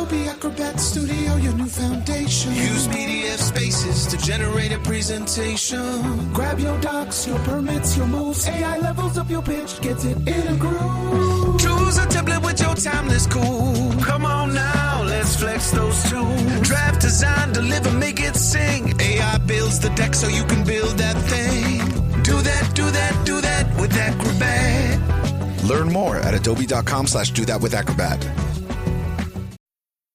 Adobe Acrobat Studio, your new foundation. Use PDF Spaces to generate a presentation. Grab your docs, your permits, your moves. AI levels up your pitch, gets it in a groove. Choose a template with your timeless cool. Come on now, let's flex those tools. Draft, design, deliver, make it sing. AI builds the deck so you can build that thing. Do that, do that, do that with Acrobat. Learn more at adobe.com/do-that-with-Acrobat.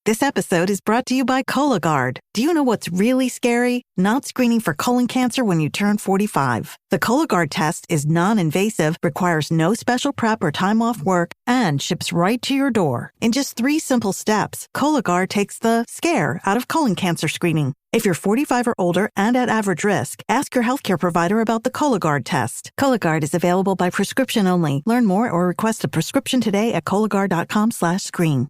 This episode is brought to you by Cologuard. Do you know what's really scary? Not screening for colon cancer when you turn 45. The Cologuard test is non-invasive, requires no special prep or time off work, and ships right to your door. In just 3 simple steps, Cologuard takes the scare out of colon cancer screening. If you're 45 or older and at average risk, ask your healthcare provider about the Cologuard test. Cologuard is available by prescription only. Learn more or request a prescription today at Cologuard.com/screen.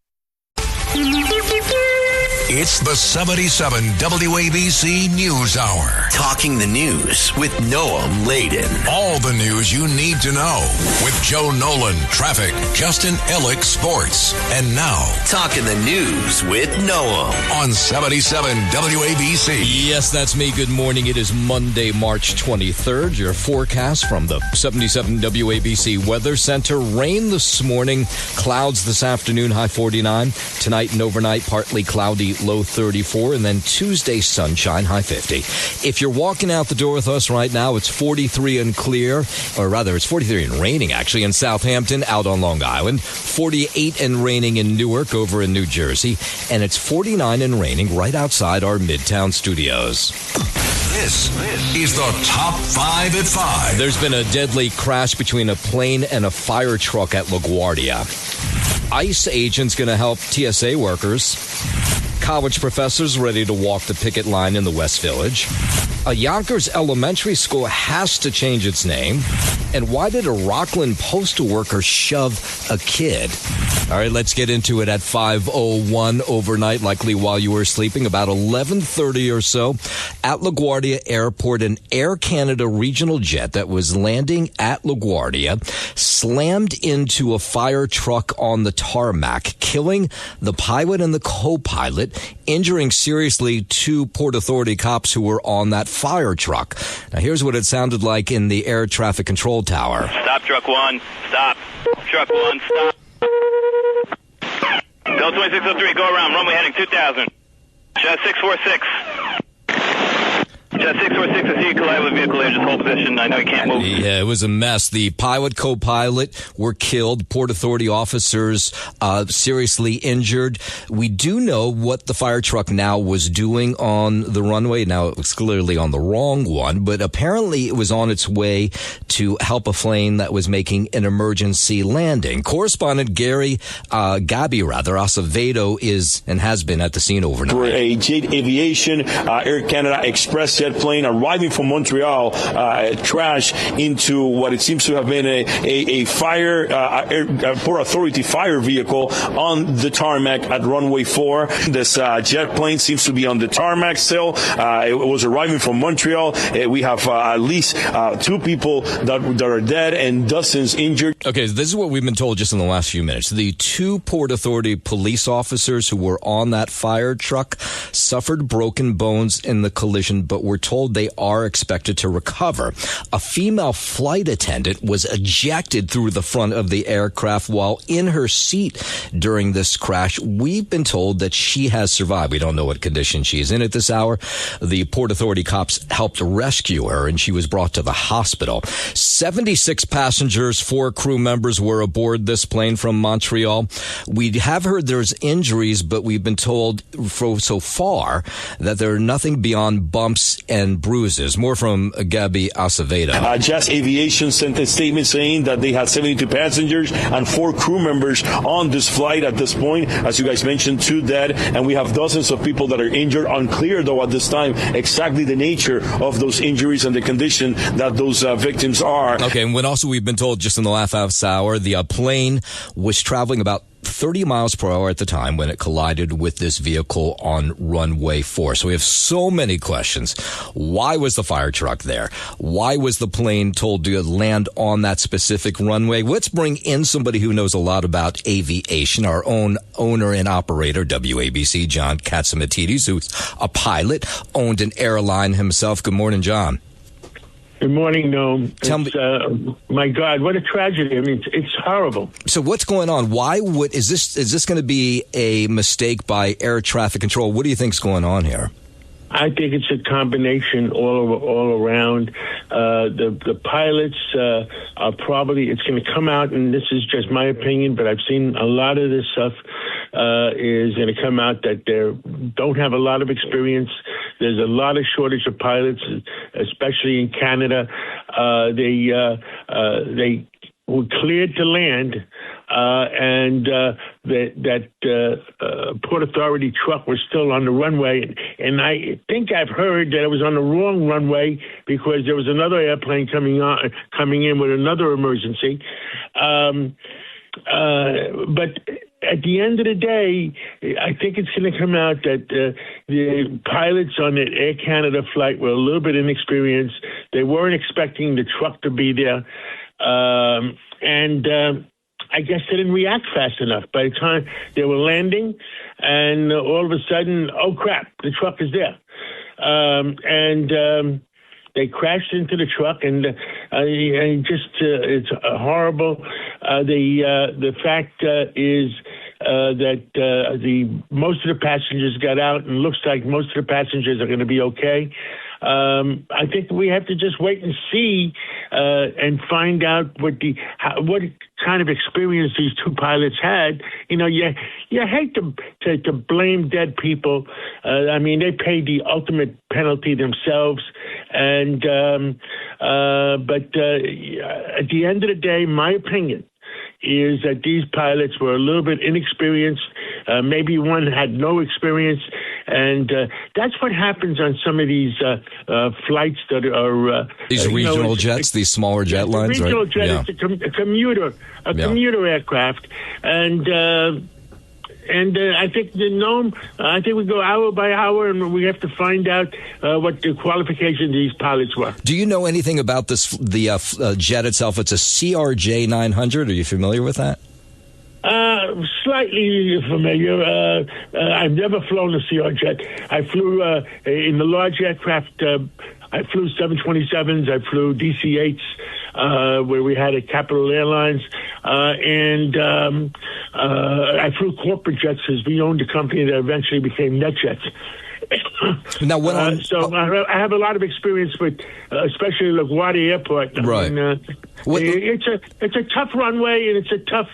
It's the 77 WABC News Hour. Talking the news with Noam Laden. All the news you need to know with Joe Nolan, traffic, Justin Ellick, sports. And now, Talking the news with Noam on 77 WABC. Yes, that's me. Good morning. It is Monday, March 23rd. Your forecast from the 77 WABC Weather Center. Rain this morning, clouds this afternoon, high 49. Tonight and overnight, partly cloudy, low 34, and then Tuesday, sunshine, high 50. If you're walking out the door with us right now, it's 43 and clear, or rather, it's 43 and raining, actually, in Southampton, out on Long Island, 48 and raining in Newark, over in New Jersey, and it's 49 and raining right outside our Midtown studios. This is the Top 5 at 5. There's been a deadly crash between a plane and a fire truck at LaGuardia. ICE agents going to help TSA workers. College professors ready to walk the picket line in the West Village. A Yonkers elementary school has to change its name. And why did a Rockland postal worker shove a kid? All right, let's get into it at 5:01 overnight, likely while you were sleeping, about 11:30 or so. At LaGuardia Airport, an Air Canada regional jet that was landing at LaGuardia slammed into a fire truck on the tarmac, killing the pilot and the co-pilot, injuring seriously 2 Port Authority cops who were on that fire truck. Now, here's what it sounded like in the air traffic control tower. Stop, truck 1. Stop. Truck 1, stop. Del 2603, go around. Runway heading 2000. Jet 646. Jet 646, I see you collide with vehicle there. Just hold position. I know you can't move. Yeah, it was a mess. The pilot, co-pilot were killed. Port Authority officers seriously injured. We do know what the fire truck now was doing on the runway. Now, it was clearly on the wrong one, but apparently it was on its way to help a plane that was making an emergency landing. Correspondent Gabby Acevedo is and has been at the scene overnight. For a Jet Aviation Air Canada Express jet plane arriving from Montreal crashed into what it seems to have been a fire Port Authority fire vehicle on the tarmac at runway 4. This jet plane seems to be on the tarmac still. It was arriving from Montreal. We have at least 2 people that are dead and dozens injured. Okay, this is what we've been told just in the last few minutes. The 2 Port Authority police officers who were on that fire truck suffered broken bones in the collision, but were told they are expected to recover. A female flight attendant was ejected through the front of the aircraft while in her seat during this crash. We've been told that she has survived. We don't know what condition she is in at this hour. The Port Authority cops helped rescue her, and she was brought to the hospital. 76 passengers, 4 crew members were aboard this plane from Montreal. We have heard there's injuries, but we've been told so far that there are nothing beyond bumps and bruises. More from Gabby Acevedo. Jet Aviation sent a statement saying that they had 72 passengers and 4 crew members on this flight at this point. As you guys mentioned, 2 dead, and we have dozens of people that are injured. Unclear, though, at this time exactly the nature of those injuries and the condition that those victims are. Okay, and when also we've been told just in the last half hour, the plane was traveling about 30 miles per hour at the time when it collided with this vehicle on runway 4. So we have so many questions. Why was the fire truck there? Why was the plane told to land on that specific runway? Let's bring in somebody who knows a lot about aviation, our own owner and operator, WABC, John Katzimatidis, who's a pilot, owned an airline himself. Good morning, John. Good morning, Noam. Tell me, my God, what a tragedy! I mean, it's horrible. So, what's going on? Why is this going to be a mistake by air traffic control? What do you think's going on here? I think it's a combination all around. The pilots are probably, it's going to come out, and this is just my opinion, but I've seen a lot of this stuff is going to come out that they don't have a lot of experience. There's a lot of shortage of pilots, especially in Canada. They were cleared to land, and that Port Authority truck was still on the runway. And I think I've heard that it was on the wrong runway because there was another airplane coming in with another emergency. But at the end of the day, I think it's going to come out that the pilots on the Air Canada flight were a little bit inexperienced. They weren't expecting the truck to be there. And I guess they didn't react fast enough. By the time they were landing, and all of a sudden, oh crap, the truck is there. They crashed into the truck, and it's horrible. The fact is that most of the passengers got out, and looks like most of the passengers are going to be okay. I think we have to just wait and see and find out what kind of experience these two pilots had. You know, you hate to blame dead people. I mean, they paid the ultimate penalty themselves. And but at the end of the day, my opinion is that these pilots were a little bit inexperienced. Maybe one had no experience. And that's what happens on some of these flights that are... these regional jets, these smaller jet lines, right? Regional jet, yeah. It's a commuter aircraft. And I think I think we go hour by hour, and we have to find out what the qualifications of these pilots were. Do you know anything about the jet itself? It's a CRJ 900. Are you familiar with that? Slightly familiar. I've never flown a CRJ. I flew in the large aircraft. I flew 727s. I flew DC-8s, where we had at Capital Airlines. And I flew corporate jets as we owned a company that eventually became NetJets. Now, I have a lot of experience with, especially LaGuardia Airport. Right. It's a tough runway, and it's a tough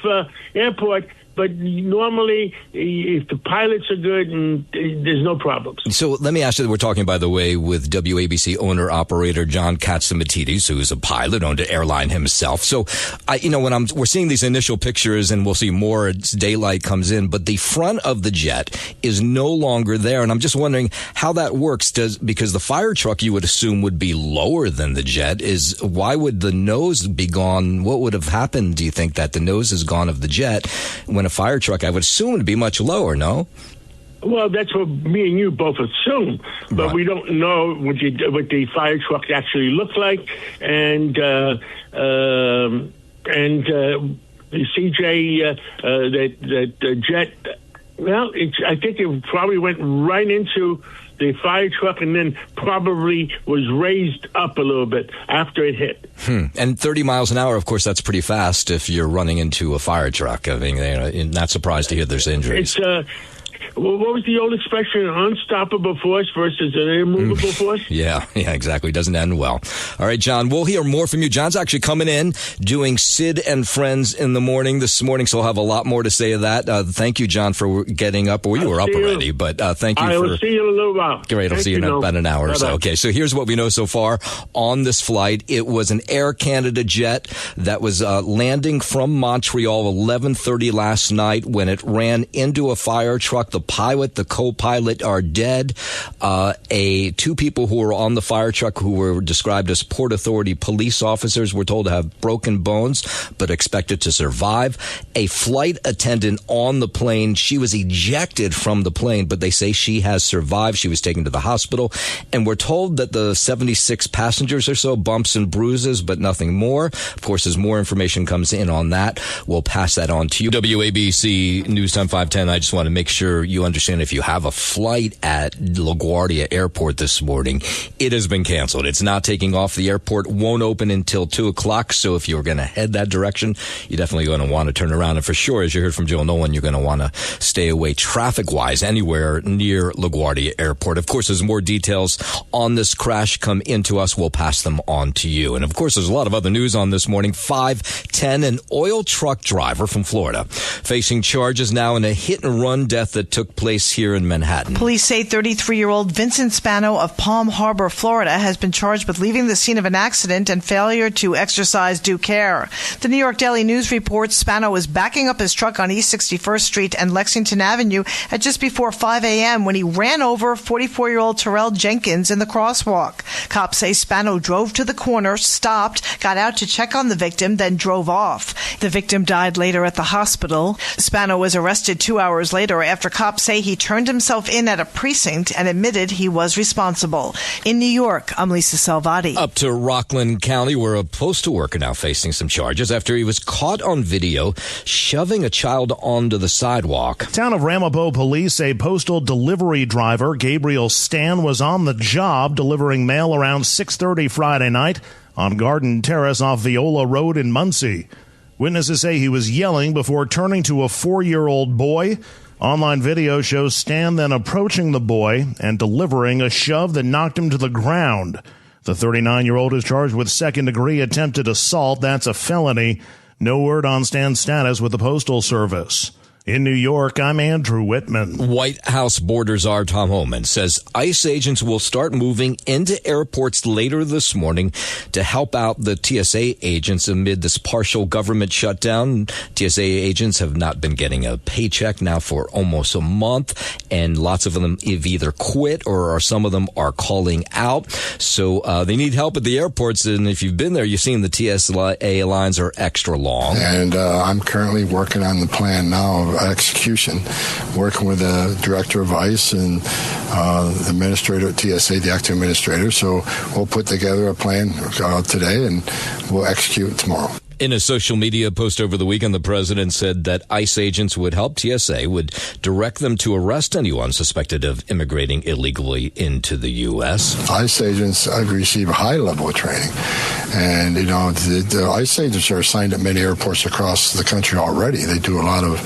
airport. But normally, if the pilots are good, there's no problems. So let me ask you, we're talking, by the way, with WABC owner-operator John Katzimatidis, who's a pilot, owned an airline himself. So, we're seeing these initial pictures, and we'll see more as daylight comes in, but the front of the jet is no longer there. And I'm just wondering how that works. Because the fire truck, you would assume, would be lower than the jet. Why would the nose be gone? What would have happened, do you think, that the nose is gone of the jet when a fire truck, I would assume, would be much lower, no? Well, that's what me and you both assume, but right. We don't know what the fire truck actually looked like, and the CJ, that jet. Well, I think it probably went right into the fire truck and then probably was raised up a little bit after it hit. And 30 miles an hour, of course, that's pretty fast if you're running into a fire truck. I mean, not surprised to hear there's injuries. It's what was the old expression? Unstoppable force versus an immovable force? Yeah, exactly. Doesn't end well. All right, John, we'll hear more from you. John's actually coming in, doing Sid and Friends in the morning this morning, so he'll have a lot more to say of that. Thank you, John, for getting up. Well, you were up already, but thank you. I will see you in a little while. Great, I'll see you in about an hour or so. Okay, so here's what we know so far on this flight. It was an Air Canada jet that was landing from Montreal 11:30 last night when it ran into a fire truck. The pilot, the co-pilot are dead. Two people who were on the fire truck who were described as Port Authority police officers were told to have broken bones, but expected to survive. A flight attendant on the plane, she was ejected from the plane, but they say she has survived. She was taken to the hospital. And we're told that the 76 passengers or so, bumps and bruises, but nothing more. Of course, as more information comes in on that, we'll pass that on to you. WABC News Time 510. I just want to make sure you understand if you have a flight at LaGuardia Airport this morning, it has been canceled. It's not taking off. The airport won't open until 2 o'clock. So if you're going to head that direction, you're definitely going to want to turn around. And for sure, as you heard from Joe Nolan, you're going to want to stay away traffic-wise anywhere near LaGuardia Airport. Of course, as more details on this crash come into us, we'll pass them on to you. And of course, there's a lot of other news on this morning. 5:10, an oil truck driver from Florida facing charges now in a hit-and-run death that took place here in Manhattan. Police say 33-year-old Vincent Spano of Palm Harbor, Florida, has been charged with leaving the scene of an accident and failure to exercise due care. The New York Daily News reports Spano was backing up his truck on East 61st Street and Lexington Avenue at just before 5 a.m. when he ran over 44-year-old Terrell Jenkins in the crosswalk. Cops say Spano drove to the corner, stopped, got out to check on the victim, then drove off. The victim died later at the hospital. Spano was arrested 2 hours later after cops say he turned himself in at a precinct and admitted he was responsible. In New York, I'm Lisa Salvati. Up to Rockland County, where a postal worker now facing some charges after he was caught on video shoving a child onto the sidewalk. Town of Ramapo police say postal delivery driver Gabriel Stan was on the job delivering mail around 6:30 Friday night on Garden Terrace off Viola Road in Muncie. Witnesses say he was yelling before turning to a 4-year-old boy. Online video shows Stan then approaching the boy and delivering a shove that knocked him to the ground. The 39-year-old is charged with second-degree attempted assault. That's a felony. No word on Stan's status with the Postal Service. In New York, I'm Andrew Whitman. White House border czar Tom Homan says ICE agents will start moving into airports later this morning to help out the TSA agents amid this partial government shutdown. TSA agents have not been getting a paycheck now for almost a month, and lots of them have either quit or some of them are calling out. So they need help at the airports, and if you've been there, you've seen the TSA lines are extra long. And I'm currently working on the plan now of execution, working with the director of ICE and the administrator at TSA, the acting administrator. So we'll put together a plan today and we'll execute tomorrow. In a social media post over the weekend, the president said that ICE agents would help TSA, would direct them to arrest anyone suspected of immigrating illegally into the U.S. ICE agents receive a high level of training. And, the ICE agents are assigned at many airports across the country already. They do a lot of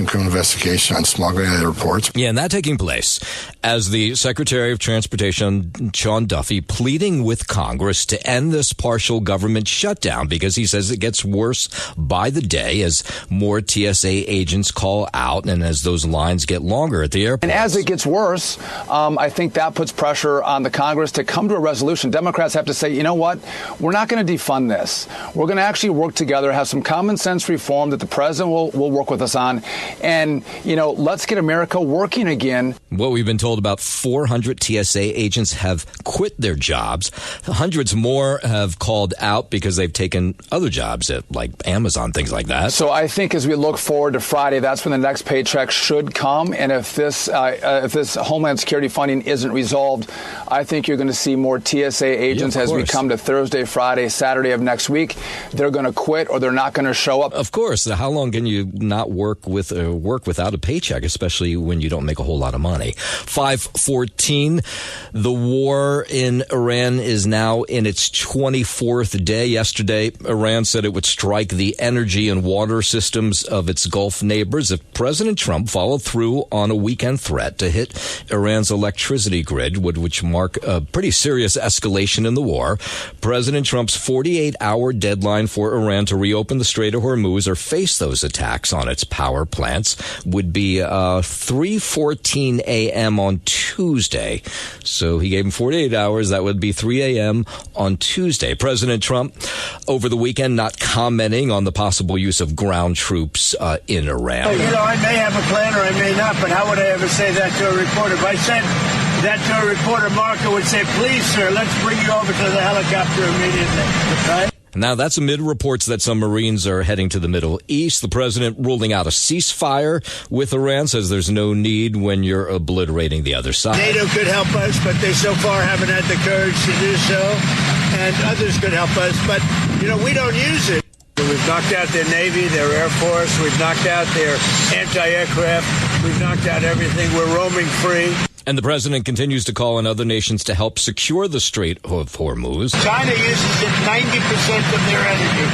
criminal investigation on smuggling at airports. Yeah, and that taking place as the Secretary of Transportation, Sean Duffy, pleading with Congress to end this partial government shutdown because he says it gets worse by the day as more TSA agents call out and as those lines get longer at the airport. And as it gets worse, I think that puts pressure on the Congress to come to a resolution. Democrats have to say, you know what? We're not going to defund this. We're going to actually work together, have some common sense reform that the president will work with us on. And, let's get America working again. What we've been told, about 400 TSA agents have quit their jobs. Hundreds more have called out because they've taken other jobs at like Amazon, things like that. So I think as we look forward to Friday, that's when the next paycheck should come. And if this Homeland Security funding isn't resolved, I think you're going to see more TSA agents as we come to Thursday, Friday, Saturday of next week. They're going to quit or they're not going to show up. Of course. How long can you not work without a paycheck, especially when you don't make a whole lot of money? 5:14. The war in Iran is now in its 24th day. Yesterday, Iran said it would strike the energy and water systems of its Gulf neighbors if President Trump followed through on a weekend threat to hit Iran's electricity grid, which mark a pretty serious escalation in the war. President Trump's 48-hour deadline for Iran to reopen the Strait of Hormuz or face those attacks on its power plants would be 3:14 a.m. on Tuesday. So he gave him 48 hours. That would be 3 a.m. on Tuesday. President Trump, over the weekend, not commenting on the possible use of ground troops in Iran. I may have a plan or I may not, but how would I ever say that to a reporter? If I said that to a reporter, Marco would say, please, sir, let's bring you over to the helicopter immediately, right? Now, that's amid reports that some Marines are heading to the Middle East. The president ruling out a ceasefire with Iran, says there's no need when you're obliterating the other side. NATO could help us, but they so far haven't had the courage to do so. And others could help us, but, we don't use it. We've knocked out their Navy, their Air Force. We've knocked out their anti-aircraft. We've knocked out everything. We're roaming free. And the president continues to call on other nations to help secure the Strait of Hormuz. China uses it 90% of their energy.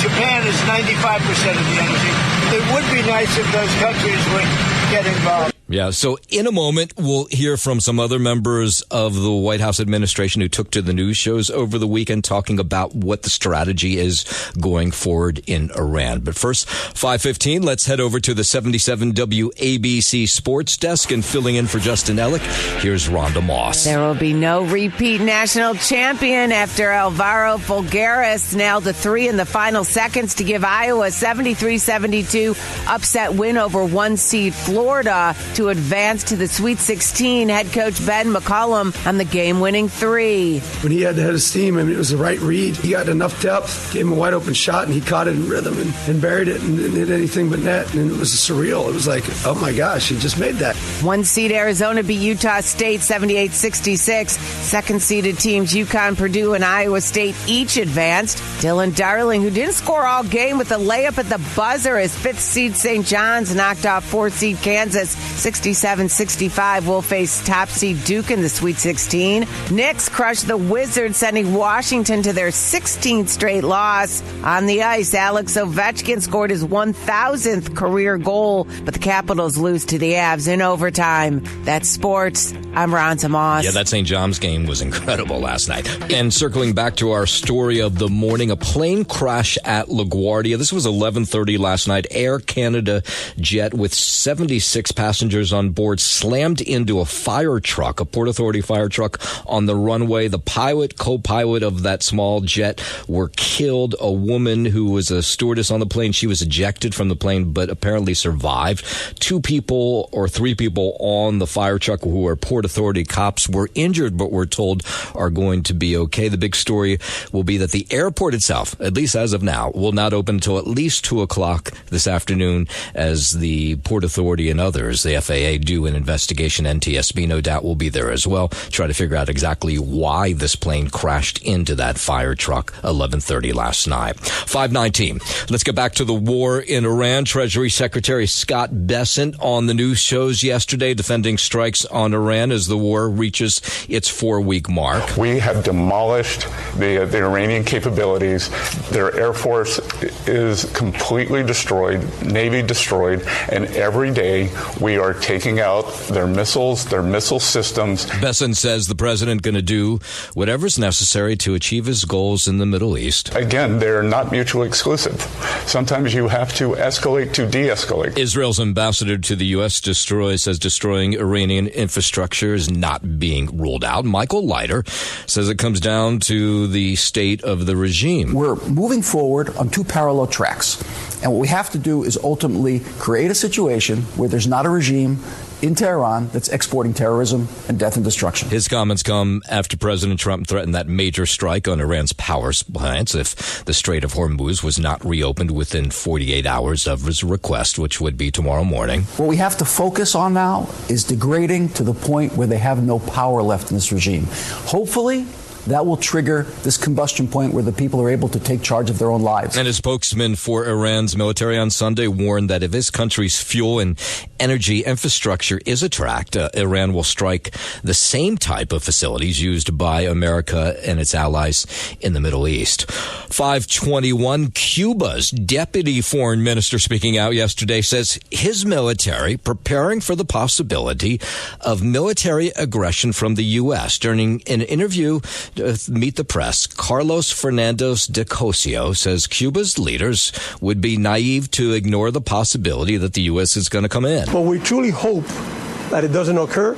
Japan is 95% of the energy. It would be nice if those countries would get involved. Yeah, so in a moment, we'll hear from some other members of the White House administration who took to the news shows over the weekend talking about what the strategy is going forward in Iran. But first, 5:15, let's head over to the 77 WABC Sports Desk, and filling in for Justin Ellick, here's Rhonda Moss. There will be no repeat national champion after Alvaro Folgueras nailed a three in the final seconds to give Iowa a 73-72 upset win over one-seed Florida to advance to the Sweet 16. Head coach Ben McCollum on the game-winning three. When he had to head his team, it was the right read. He got enough depth, gave him a wide-open shot, and he caught it in rhythm and buried it and didn't hit anything but net. And it was surreal. It was like, oh, my gosh, he just made that. One-seed Arizona beat Utah State 78-66. Second-seeded teams UConn, Purdue, and Iowa State each advanced. Dylan Darling, who didn't score all game with a layup at the buzzer as fifth-seed St. John's knocked off fourth-seed Kansas 67-65 will face top seed Duke in the Sweet 16. Knicks crushed the Wizards, sending Washington to their 16th straight loss. On the ice, Alex Ovechkin scored his 1,000th career goal, but the Capitals lose to the Avs in overtime. That's sports. I'm Rhonda Moss. Yeah, that St. John's game was incredible last night. And circling back to our story of the morning, a plane crash at LaGuardia. This was 11:30 last night. Air Canada jet with 76 passengers on board slammed into a fire truck, a Port Authority fire truck on the runway. The pilot, co-pilot of that small jet were killed. A woman who was a stewardess on the plane, she was ejected from the plane but apparently survived. 2 people or 3 people on the fire truck who were Port Authority cops were injured but we're told are going to be okay. The big story will be that the airport itself, at least as of now, will not open until at least 2 o'clock this afternoon as the Port Authority and others, the FAA, do an investigation. NTSB, no doubt, will be there as well. Try to figure out exactly why this plane crashed into that fire truck 11:30 last night. 5:19. Let's get back to the war in Iran. Treasury Secretary Scott Bessent on the news shows yesterday defending strikes on Iran as the war reaches its 4-week mark. We have demolished the Iranian capabilities. Their Air Force is completely destroyed, Navy destroyed, and every day we are taking out their missiles, their missile systems. Bessent says the president going to do whatever's necessary to achieve his goals in the Middle East. Again, they're not mutually exclusive. Sometimes you have to escalate to de-escalate. Israel's ambassador to the U.S. says destroying Iranian infrastructure is not being ruled out. Michael Leiter says it comes down to the state of the regime. We're moving forward on 2 parallel tracks. And what we have to do is ultimately create a situation where there's not a regime in Tehran that's exporting terrorism and death and destruction. His comments come after President Trump threatened that major strike on Iran's power plants if the Strait of Hormuz was not reopened within 48 hours of his request, which would be tomorrow morning. What we have to focus on now is degrading to the point where they have no power left in this regime. Hopefully, that will trigger this combustion point where the people are able to take charge of their own lives. And a spokesman for Iran's military on Sunday warned that if his country's fuel and energy infrastructure is attacked, Iran will strike the same type of facilities used by America and its allies in the Middle East. 5:21, Cuba's deputy foreign minister speaking out yesterday says his military preparing for the possibility of military aggression from the U.S. During an interview Meet the Press, Carlos Fernandez de Cosio says Cuba's leaders would be naive to ignore the possibility that the U.S. is going to come in. Well, we truly hope that it doesn't occur.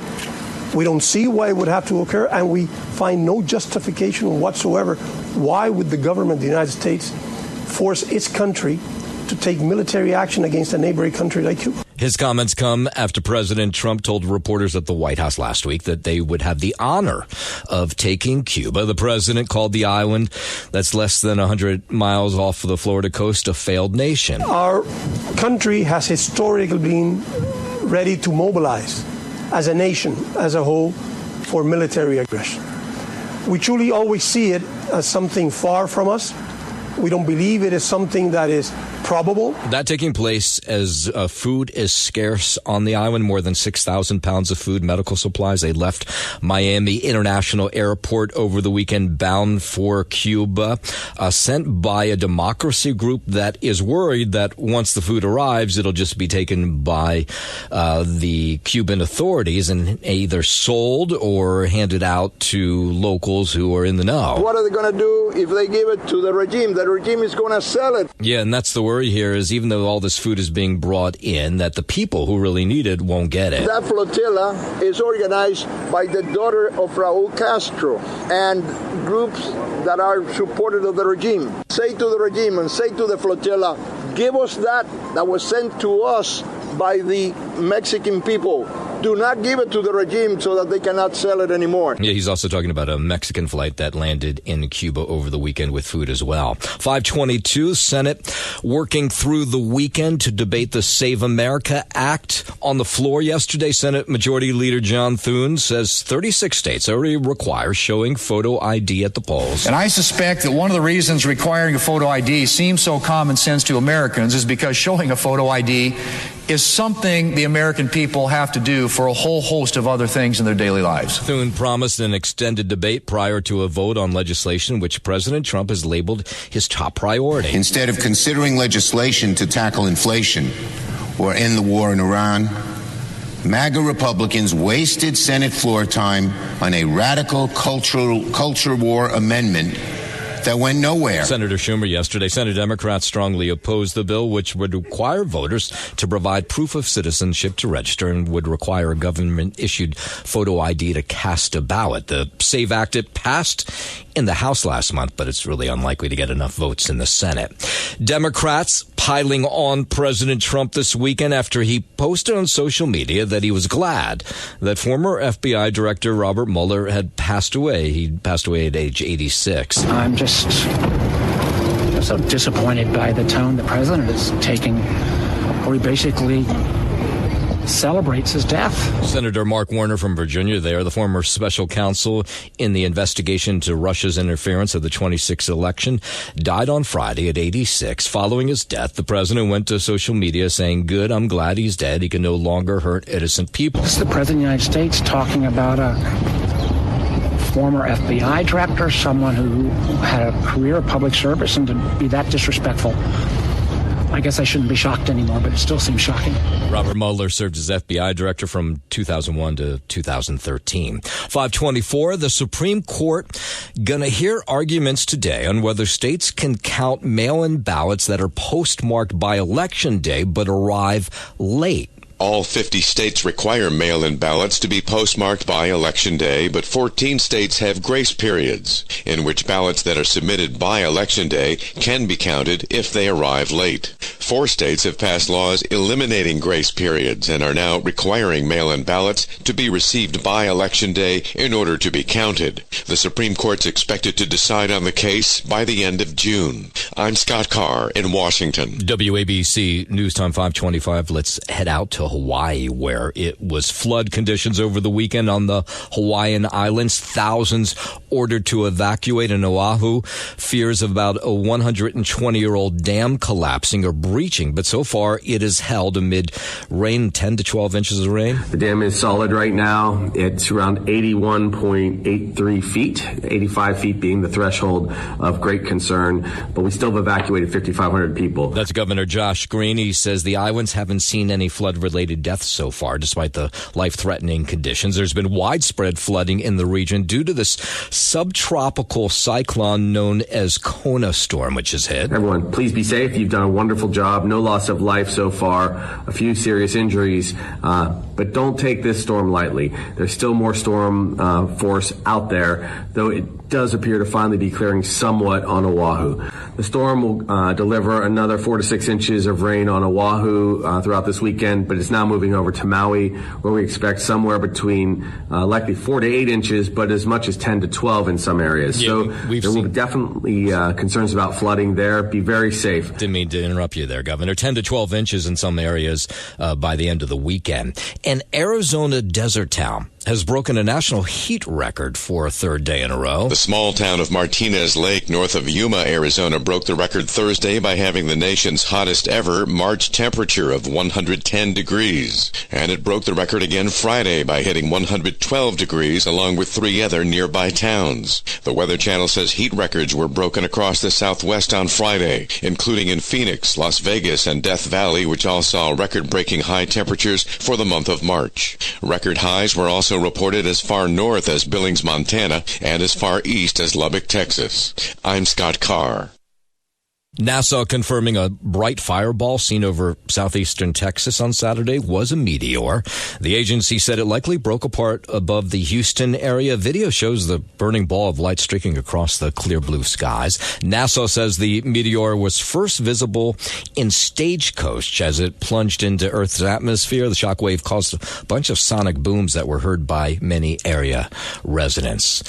We don't see why it would have to occur, and we find no justification whatsoever. Why would the government of the United States force its country to take military action against a neighboring country like Cuba? His comments come after President Trump told reporters at the White House last week that they would have the honor of taking Cuba. The president called the island that's less than 100 miles off of the Florida coast a failed nation. Our country has historically been ready to mobilize as a nation, as a whole, for military aggression. We truly always see it as something far from us. We don't believe it is something that is probable. That taking place as food is scarce on the island, more than 6,000 pounds of food, medical supplies. They left Miami International Airport over the weekend bound for Cuba, sent by a democracy group that is worried that once the food arrives, it'll just be taken by the Cuban authorities and either sold or handed out to locals who are in the know. What are they going to do if they give it to the regime? The regime is going to sell it. Yeah, and that's the worry here is even though all this food is being brought in, that the people who really need it won't get it. That flotilla is organized by the daughter of Raul Castro and groups that are supporters of the regime. Say to the regime and say to the flotilla, give us that was sent to us by the Mexican people. Do not give it to the regime so that they cannot sell it anymore. Yeah, he's also talking about a Mexican flight that landed in Cuba over the weekend with food as well. 522, Senate working through the weekend to debate the Save America Act. On the floor yesterday, Senate Majority Leader John Thune says 36 states already require showing photo ID at the polls. And I suspect that one of the reasons requiring a photo ID seems so common sense to Americans is because showing a photo ID is something the American people have to do for a whole host of other things in their daily lives. Thune promised an extended debate prior to a vote on legislation which President Trump has labeled his top priority. Instead of considering legislation to tackle inflation or end the war in Iran, MAGA Republicans wasted Senate floor time on a radical culture war amendment that went nowhere. Senator Schumer yesterday. Senate Democrats strongly opposed the bill, which would require voters to provide proof of citizenship to register and would require a government-issued photo ID to cast a ballot. The SAVE Act, it passed in the House last month, but it's really unlikely to get enough votes in the Senate. Democrats piling on President Trump this weekend after he posted on social media that he was glad that former FBI Director Robert Mueller had passed away. He passed away at age 86. I'm just so disappointed by the tone the president is taking, where he basically celebrates his death. Senator Mark Warner from Virginia there, the former special counsel in the investigation to Russia's interference of the 2016 election, died on Friday at 86. Following his death, the president went to social media saying, good, I'm glad he's dead. He can no longer hurt innocent people. This is the president of the United States talking about a former FBI director, someone who had a career of public service, and to be that disrespectful, I guess I shouldn't be shocked anymore, but it still seems shocking. Robert Mueller served as FBI director from 2001 to 2013. 524, the Supreme Court going to hear arguments today on whether states can count mail-in ballots that are postmarked by Election Day but arrive late. All 50 states require mail-in ballots to be postmarked by Election Day, but 14 states have grace periods in which ballots that are submitted by Election Day can be counted if they arrive late. 4 states have passed laws eliminating grace periods and are now requiring mail-in ballots to be received by Election Day in order to be counted. The Supreme Court's expected to decide on the case by the end of June. I'm Scott Carr in Washington. WABC News Time 525. Let's head out to Hawaii, where it was flood conditions over the weekend on the Hawaiian Islands. Thousands ordered to evacuate in Oahu. Fears about a 120-year-old dam collapsing or breaching, but so far it is held amid rain, 10 to 12 inches of rain. The dam is solid right now. It's around 81.83 feet, 85 feet being the threshold of great concern, but we still have evacuated 5,500 people. That's Governor Josh Green. He says the islands haven't seen any flood-related related deaths so far, despite the life-threatening conditions. There's been widespread flooding in the region due to this subtropical cyclone known as Kona storm, which has hit. Everyone, please be safe. You've done a wonderful job. No loss of life so far. A few serious injuries, but don't take this storm lightly. There's still more storm force out there, though it does appear to finally be clearing somewhat on Oahu. The storm will deliver another 4 to 6 inches of rain on Oahu throughout this weekend, but it's now moving over to Maui, where we expect somewhere between likely 4 to 8 inches, but as much as 10 to 12 in some areas. Yeah, so there will be definitely concerns about flooding there. Be very safe. Didn't mean to interrupt you there, Governor. 10 to 12 inches in some areas by the end of the weekend. An Arizona desert town has broken a national heat record for a third day in a row. The small town of Martinez Lake, north of Yuma, Arizona, broke the record Thursday by having the nation's hottest ever March temperature of 110 degrees. And it broke the record again Friday by hitting 112 degrees, along with 3 other nearby towns. The Weather Channel says heat records were broken across the Southwest on Friday, including in Phoenix, Las Vegas, and Death Valley, which all saw record-breaking high temperatures for the month of March. Record highs were also reported as far north as Billings, Montana, and as far east as Lubbock, Texas. I'm Scott Carr. NASA confirming a bright fireball seen over southeastern Texas on Saturday was a meteor. The agency said it likely broke apart above the Houston area. Video shows the burning ball of light streaking across the clear blue skies. NASA says the meteor was first visible in Stagecoach as it plunged into Earth's atmosphere. The shockwave caused a bunch of sonic booms that were heard by many area residents.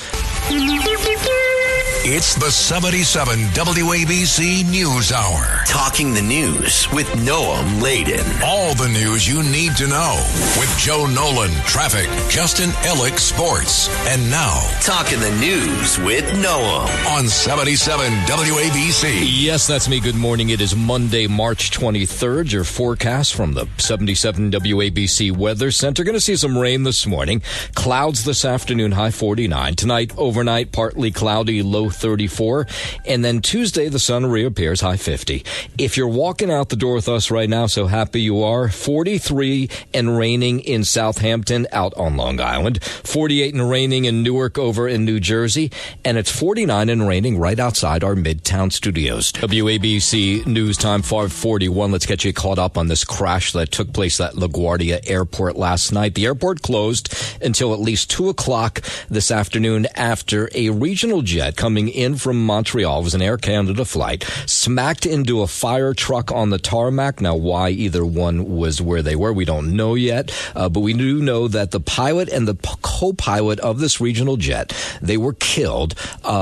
It's the 77 WABC News Hour. Talking the news with Noam Laden. All the news you need to know with Joe Nolan, traffic, Justin Ellick, sports. And now, Talking the news with Noam on 77 WABC. Yes, that's me. Good morning. It is Monday, March 23rd. Your forecast from the 77 WABC Weather Center. Going to see some rain this morning. Clouds this afternoon, high 49. Tonight, overnight, partly cloudy, low 34. And then Tuesday, the sun reappears, high 50. If you're walking out the door with us right now, so happy you are. 43 and raining in Southampton out on Long Island. 48 and raining in Newark over in New Jersey. And it's 49 and raining right outside our Midtown studios. WABC News Time 5:41. Let's get you caught up on this crash that took place at LaGuardia Airport last night. The airport closed until at least 2 o'clock this afternoon after a regional jet coming in from Montreal, it was an Air Canada flight, smacked into a fire truck on the tarmac. Now, why either one was where they were, we don't know yet, but we do know that the pilot and the co-pilot of this regional jet, they were killed.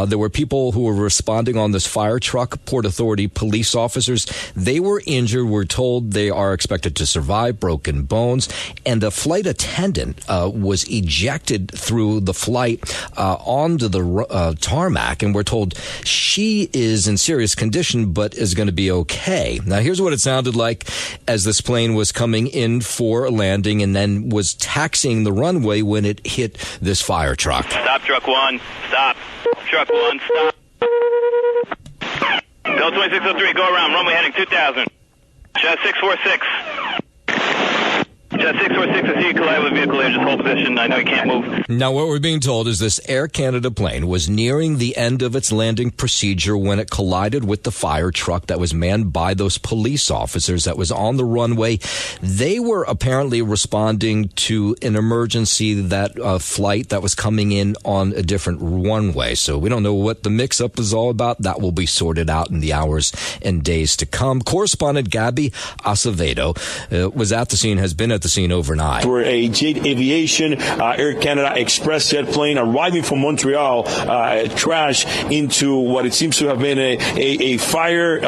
There were people who were responding on this fire truck, Port Authority police officers. They were injured. We're told they are expected to survive, broken bones, and a flight attendant was ejected through the flight onto the tarmac, and we're told she is in serious condition but is going to be okay. Now, here's what it sounded like as this plane was coming in for a landing and then was taxiing the runway when it hit this fire truck. Stop, truck 1. Stop. Truck 1, stop. Bill 2603, go around. Runway heading 2000. Shot 646. Shot 646, I see you collide with a vehicle there. Just hold position. I know you can't move. Now, what we're being told is this Air Canada plane was nearing the end of its landing procedure when it collided with the fire truck that was manned by those police officers that was on the runway. They were apparently responding to an emergency, that flight that was coming in on a different runway. So we don't know what the mix-up is all about. That will be sorted out in the hours and days to come. Correspondent Gabby Acevedo was at the scene, has been at the scene overnight. Where a Jet Aviation Air Canada Express jet plane arriving from Montreal crashed into what it seems to have been a fire,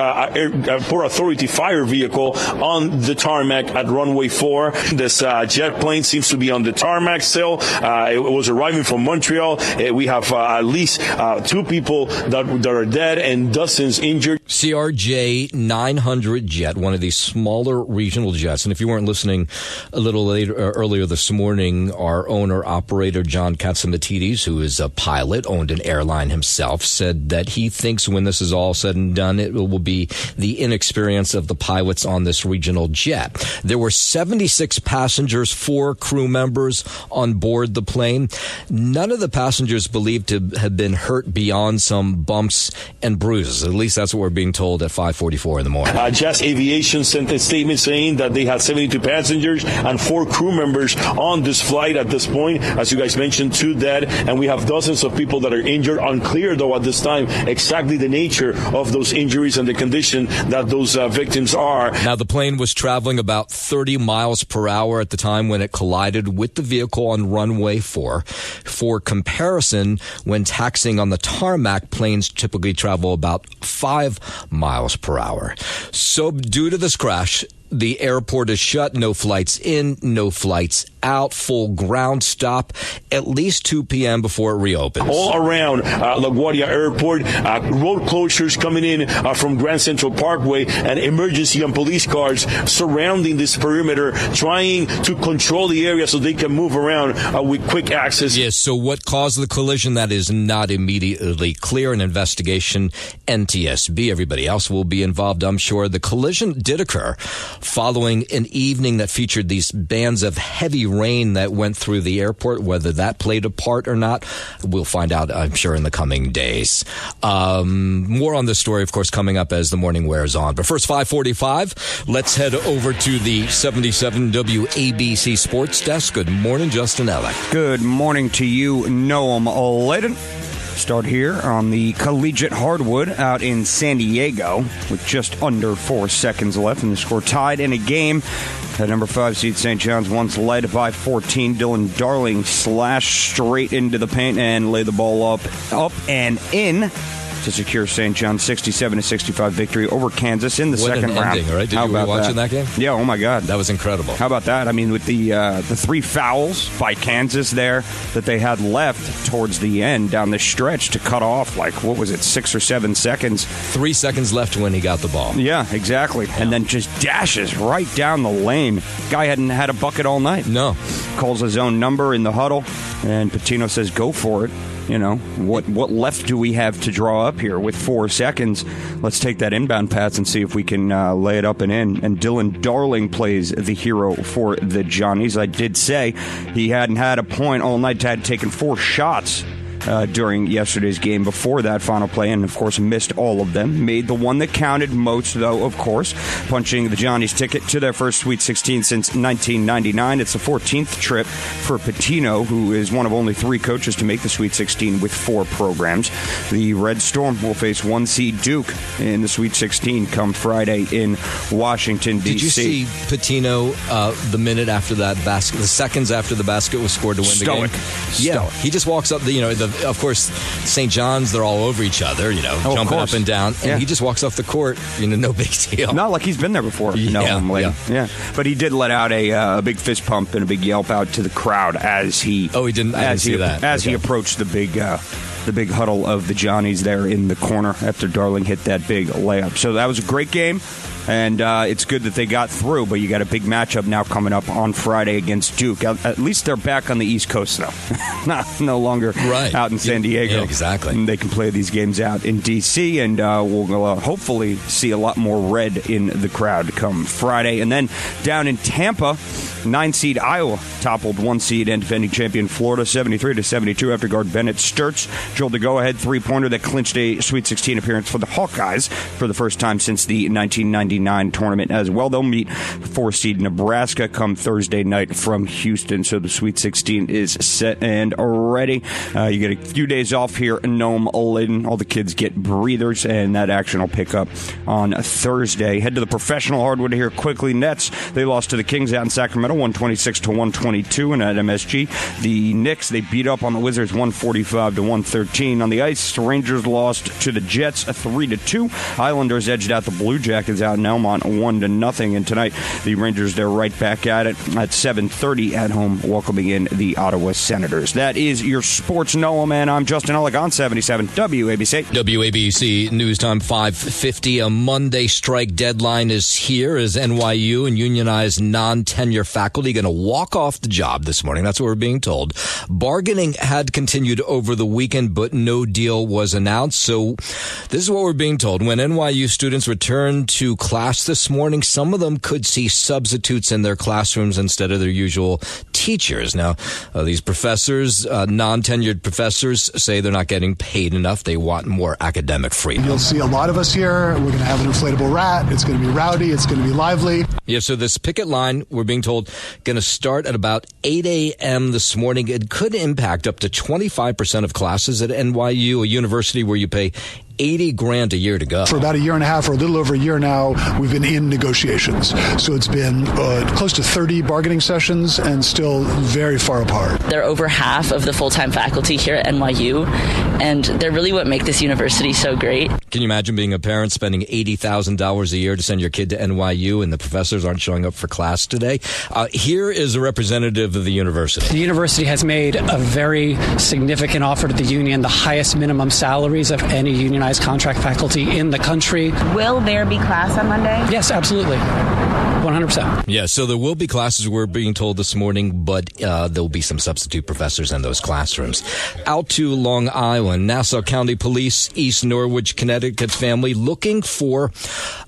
Port Authority fire vehicle on the tarmac at runway 4. This jet plane seems to be on the tarmac still. It was arriving from Montreal. We have at least 2 people that are dead and dozens injured. CRJ 900 jet, one of these smaller regional jets. And if you weren't listening A little later, earlier this morning, our owner-operator, John Katsimatidis, who is a pilot, owned an airline himself, said that he thinks when this is all said and done, it will be the inexperience of the pilots on this regional jet. There were 76 passengers, 4 crew members on board the plane. None of the passengers believed to have been hurt beyond some bumps and bruises. At least that's what we're being told at 5:44 in the morning. Jazz Aviation sent a statement saying that they had 72 passengers and 4 crew members on this flight at this point. As you guys mentioned, 2 dead, and we have dozens of people that are injured. Unclear, though, at this time exactly the nature of those injuries and the condition that those victims are. Now, the plane was traveling about 30 miles per hour at the time when it collided with the vehicle on runway 4. For comparison, when taxiing on the tarmac, planes typically travel about 5 miles per hour. So due to this crash, the airport is shut. No flights in, no flights out. Full ground stop at least 2 p.m. before it reopens. All around LaGuardia Airport, road closures coming in from Grand Central Parkway, and emergency and police cars surrounding this perimeter, trying to control the area so they can move around with quick access. Yes, so what caused the collision? That is not immediately clear. An investigation, NTSB, everybody else will be involved, I'm sure. The collision did occur following an evening that featured these bands of heavy rain that went through the airport. Whether that played a part or not, we'll find out, I'm sure, in the coming days. More on this story, of course, coming up as the morning wears on. But first, 5:45, let's head over to the 77 WABC Sports Desk. Good morning, Justin Ellick. Good morning to you, Noam Layden. Start here on the collegiate hardwood out in San Diego with just under 4 seconds left, and the score tied in a game. At number 5 seed St. John's once led by 14. Dylan Darling slashed straight into the paint and laid the ball up and in to secure St. John's 67-65 victory over Kansas in the second round. Ending, right? Did you were watching that game? Yeah, oh my God. That was incredible. How about that? I mean, with the 3 fouls by Kansas there that they had left towards the end down the stretch to cut off, like, what was it, 6 or 7 seconds? 3 seconds left when he got the ball. Yeah, exactly. Yeah. And then just dashes right down the lane. Guy hadn't had a bucket all night. No. Calls his own number in the huddle, and Patino says, go for it. You know, what left do we have to draw up here with 4 seconds? Let's take that inbound pass and see if we can lay it up and in. And Dylan Darling plays the hero for the Johnnies. I did say he hadn't had a point all night, had taken 4 shots during yesterday's game before that final play, and of course missed all of them. Made the one that counted most, though, of course, punching the Johnnies' ticket to their first Sweet 16 since 1999. It's the 14th trip for Patino, who is one of only 3 coaches to make the Sweet 16 with 4 programs. The Red Storm will face 1 seed Duke in the Sweet 16 come Friday in Washington, D.C. Did you see Patino the minute after that basket, the seconds after the basket was scored to win the game? Yeah, he just walks up, of course, St. John's, they're all over each other, jumping up and down, and he just walks off the court, no big deal. Not like he's been there before. Yeah. But he did let out a big fist pump and a big yelp out to the crowd as he approached the big huddle of the Johnnies there in the corner after Darling hit that big layup. So that was a great game. And it's good that they got through, but you got a big matchup now coming up on Friday against Duke. At least they're back on the East Coast, though. No longer out in San Diego. Yeah, exactly. And they can play these games out in D.C., and we'll hopefully see a lot more red in the crowd come Friday. And then down in Tampa, 9-seed Iowa toppled 1-seed and defending champion Florida 73-72 after guard Bennett Sturtz drilled the go-ahead 3-pointer that clinched a Sweet 16 appearance for the Hawkeyes for the first time since the 1999 tournament as well. They'll meet 4-seed Nebraska come Thursday night from Houston, so the Sweet 16 is set and ready. You get a few days off here in Noam Layden. All the kids get breathers, and that action will pick up on Thursday. Head to the professional hardwood here quickly. Nets, they lost to the Kings out in Sacramento 126-122, and at MSG, the Knicks, they beat up on the Wizards 145-113. On the ice, the Rangers lost to the Jets 3-2. Islanders edged out the Blue Jackets out in Elmont 1-0. And tonight, the Rangers, they're right back at it at 7:30 at home, welcoming in the Ottawa Senators. That is your Sports Noam, and I'm Justin Ellick on 77 WABC. WABC News Time 5:50. A Monday strike deadline is here as NYU and unionized non-tenure faculty going to walk off the job this morning. That's what we're being told. Bargaining had continued over the weekend, but no deal was announced. So this is what we're being told. When NYU students return to class this morning, some of them could see substitutes in their classrooms instead of their usual teachers. Now, these professors, non-tenured professors, say they're not getting paid enough. They want more academic freedom. You'll see a lot of us here. We're going to have an inflatable rat. It's going to be rowdy. It's going to be lively. Yeah, so this picket line, we're being told, going to start at about 8 a.m. this morning. It could impact up to 25% of classes at NYU, a university where you pay $80,000 a year to go. For about a year and a half or a little over a year now, we've been in negotiations. So it's been close to 30 bargaining sessions and still very far apart. They're over half of the full-time faculty here at NYU, and they're really what make this university so great. Can you imagine being a parent spending $80,000 a year to send your kid to NYU and the professors aren't showing up for class today? Here is a representative of the university. The university has made a very significant offer to the union, the highest minimum salaries of any unionized contract faculty in the country. Will there be class on Monday? Yes, absolutely. 100%. Yeah, so there will be classes, we're being told this morning, but there'll be some substitute professors in those classrooms. Out to Long Island, Nassau County Police, East Norwich, Connecticut's family looking for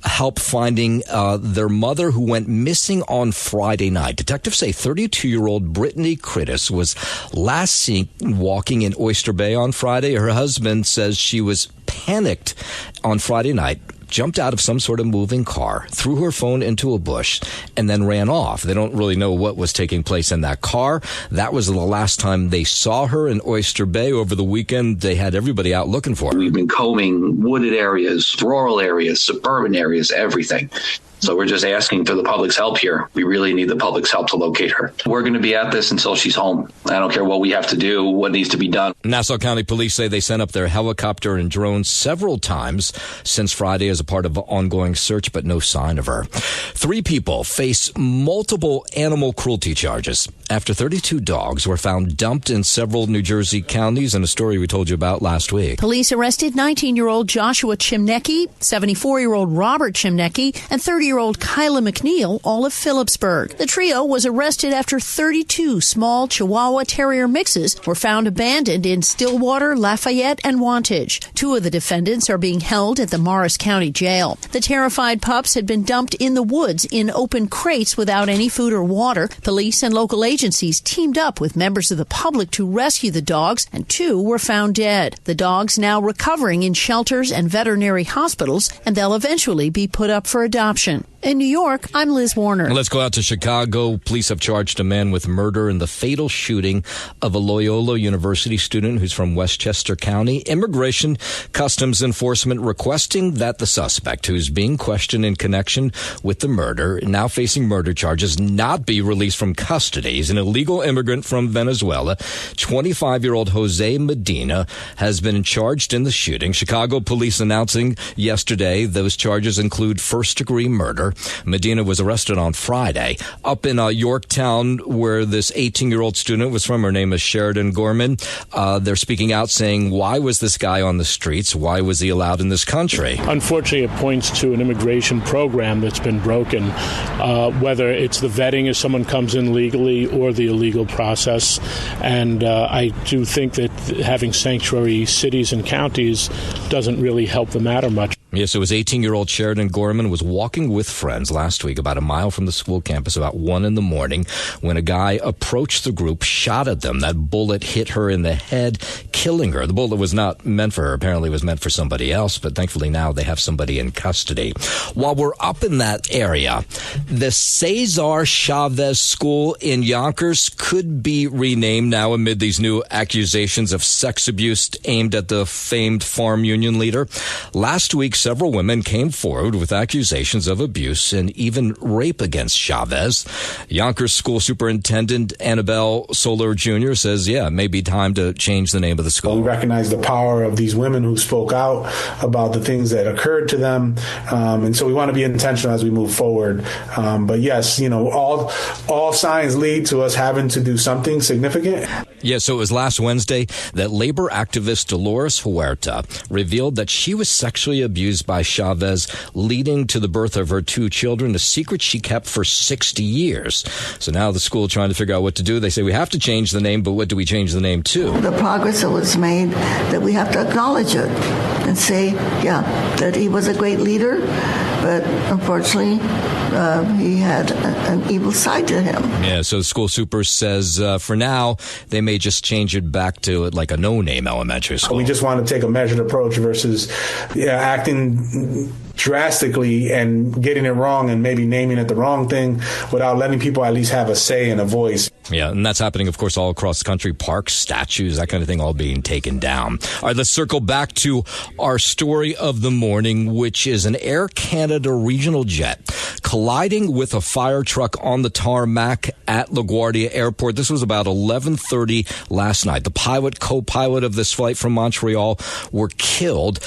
help finding their mother who went missing on Friday night. Detectives say 32-year-old Brittany Critis was last seen walking in Oyster Bay on Friday. Her husband says she was panicked on Friday night, jumped out of some sort of moving car, threw her phone into a bush, and then ran off. They don't really know what was taking place in that car. That was the last time they saw her in Oyster Bay. Over the weekend, they had everybody out looking for her. We've been combing wooded areas, rural areas, suburban areas, everything. So we're just asking for the public's help here. We really need the public's help to locate her. We're going to be at this until she's home. I don't care what we have to do, what needs to be done. Nassau County Police say they sent up their helicopter and drones several times since Friday as a part of an ongoing search, but no sign of her. 3 people face multiple animal cruelty charges after 32 dogs were found dumped in several New Jersey counties in a story we told you about last week. Police arrested 19-year-old Joshua Chimnecki, 74-year-old Robert Chimnecki, and 30-year-old Kyla McNeil, all of Phillipsburg. The trio was arrested after 32 small Chihuahua Terrier mixes were found abandoned in Stillwater, Lafayette, and Wantage. 2 of the defendants are being held at the Morris County Jail. The terrified pups had been dumped in the woods in open crates without any food or water. Police and local agencies teamed up with members of the public to rescue the dogs, and 2 were found dead. The dogs now recovering in shelters and veterinary hospitals, and they'll eventually be put up for adoption. In New York, I'm Liz Warner. Let's go out to Chicago. Police have charged a man with murder in the fatal shooting of a Loyola University student who's from Westchester County. Immigration Customs Enforcement requesting that the suspect, who's being questioned in connection with the murder, now facing murder charges, not be released from custody. He's an illegal immigrant from Venezuela. 25-year-old Jose Medina has been charged in the shooting. Chicago police announcing yesterday those charges include first-degree murder. Medina was arrested on Friday up in Yorktown, where this 18-year-old student was from. Her name is Sheridan Gorman. They're speaking out saying, why was this guy on the streets? Why was he allowed in this country? Unfortunately, it points to an immigration program that's been broken, whether it's the vetting if someone comes in legally or the illegal process. And I do think that having sanctuary cities and counties doesn't really help the matter much. Yes, it was 18-year-old Sheridan Gorman was walking with friends last week about a mile from the school campus about 1 a.m. when a guy approached the group, shot at them. That bullet hit her in the head, killing her. The bullet was not meant for her. Apparently it was meant for somebody else, but thankfully now they have somebody in custody. While we're up in that area, the Cesar Chavez School in Yonkers could be renamed now amid these new accusations of sex abuse aimed at the famed farm union leader. Last week, several women came forward with accusations of abuse and even rape against Chavez. Yonkers School Superintendent Annabelle Soler Jr. says, it may be time to change the name of the school. We recognize the power of these women who spoke out about the things that occurred to them. And so we want to be intentional as we move forward. But yes, all signs lead to us having to do something significant. Yeah, so it was last Wednesday that labor activist Dolores Huerta revealed that she was sexually abused by Chavez, leading to the birth of her 2 children, a secret she kept for 60 years. So now the school trying to figure out what to do. They say we have to change the name, but what do we change the name to? The progress that was made, that we have to acknowledge it and say, that he was a great leader, but unfortunately, he had an evil side to him. Yeah, so the school super says for now, they may just change it back to like a no-name elementary school. We just want to take a measured approach versus acting drastically and getting it wrong and maybe naming it the wrong thing without letting people at least have a say and a voice. Yeah, and that's happening, of course, all across the country. Parks, statues, that kind of thing, all being taken down. All right, let's circle back to our story of the morning, which is an Air Canada regional jet colliding with a fire truck on the tarmac at LaGuardia Airport. This was about 11:30 last night. The pilot, co-pilot of this flight from Montreal were killed.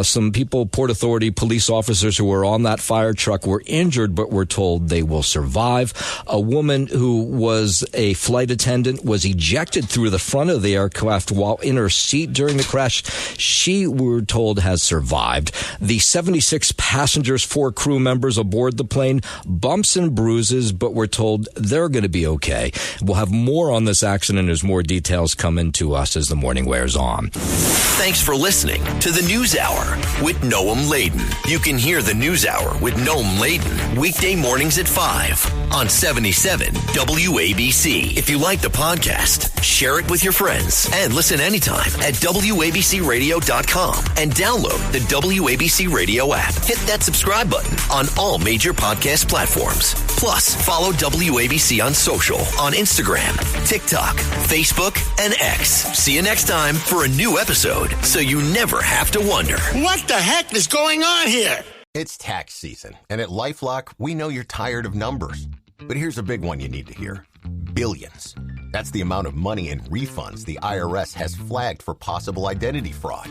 Some people, Port Authority police officers who were on that fire truck were injured, but were told they will survive. A woman who was a flight attendant was ejected through the front of the aircraft while in her seat during the crash. She, we're told, has survived. The 76 passengers, 4 crew members aboard the plane, bumps and bruises, but we're told they're going to be okay. We'll have more on this accident as more details come into us as the morning wears on. Thanks for listening to the News Hour with Noam Laden. You can hear the News Hour with Noam Laden weekday mornings at 5 on 77 WABC. If you like the podcast, share it with your friends and listen anytime at WABCRadio.com and download the WABC Radio app. Hit that subscribe button on all major podcast platforms. Plus, follow WABC on social on Instagram, TikTok, Facebook, and X. See you next time for a new episode so you never have to wonder. What the heck is going on here? It's tax season, and at LifeLock, we know you're tired of numbers. But here's a big one you need to hear. Billions. That's the amount of money in refunds the IRS has flagged for possible identity fraud.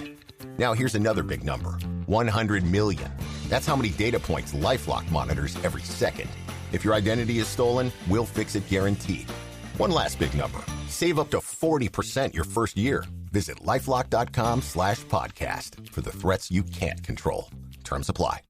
Now here's another big number. 100 million. That's how many data points LifeLock monitors every second. If your identity is stolen, we'll fix it guaranteed. One last big number. Save up to 40% your first year. Visit LifeLock.com/podcast for the threats you can't control. Terms apply.